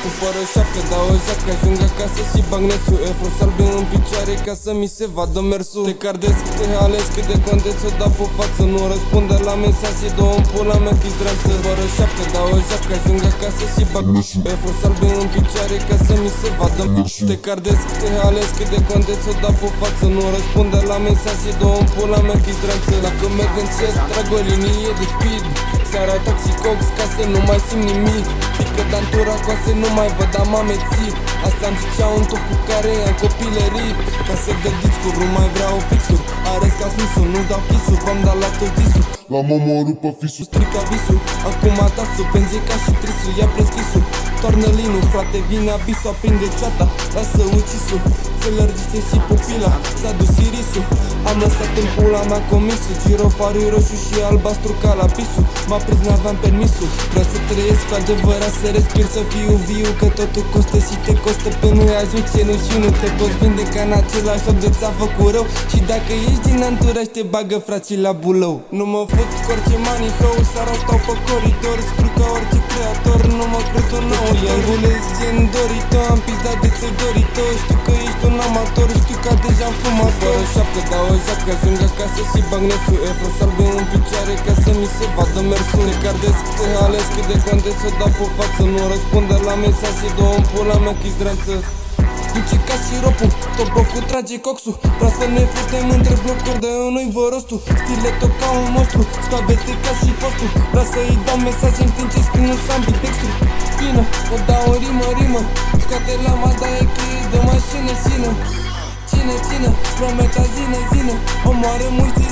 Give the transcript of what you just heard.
Cu fără șapcă dau o jacă, ajung acasă și bag nesul. Efort salbe în picioare ca să mi se vadă mersul. Te cardesc, te ales cât de conteț o dau pe față. Nu răspunde la mesaje, două în pula mea că-i zdranță. Fără șapcă dau o jacă, ajung acasă și bag nesul. Efort salbe în picioare ca să mi se vadă mersul. Te cardesc, te ales cât de conteț o dau pe față. Nu răspunde la mesaje, două în pula mea că-i zdranță. Dacă merg încet, trag o linie de speed. Seara toxicox ca să nu mai simt nimic. Pică dantura coase, nu mai văd, am amețit. Asta-mi zicea un top cu care am copilărit. Ca să dă discuri, nu mai vreau fixuri. Arăți ca snusul, nu-ți dau chisul. V-am dat la tot visul, L-am omorât pe fisul. strica visul, acum tasul. Penzie ca și trisul, ia preschisul. Toarnă linul, frate, vine abisul. Aprinde ceata, lasă ucisul. Se lărgește și pupila, s-a dus irisul. Am lăsat în pula mea comisul. Girofarul roșu și albastru ca la pisul. M-a prins, n-aveam permisul. Vreau să trăiesc cu adevărat, să respir, să fiu viu. Că totul costă și te costă până ajungi cenușinul. Te poți vindeca în același loc de ți-a făcut rău. Și dacă ești din anturaj, te bagă frații la bulău. Nu mă fut cu orice manihău, seara stau pe coridor. Scriu ca orice creator, nu mă cred un nou. Triangulez gen Dorito, am pizdat de ți-ai Dorito. Știu că ești un amator, știu că deja am fumat. Fără șapcă dau o jacă, ajung acasă și bag nesul. Efort salbe în picioare ca să mi se vadă mersul. Te cardesc, te ales cât de conteț o dau pe față. Nu răspunde la mesaje, două în pula mea că-i zdranță. Duce ca siropul, tot blocul trage coxul. Vreau să ne putem între blocuri, de nu-i vă rostul. Stiletul ca un monstru, scavete ca și fostul. Vreau să-i dau mesaje în timp ce scriu un ambidextru. Fină, o dau o rimă, scoate lama, da e cheie de mașină, sină. Cine, prometa zină, omoară mulți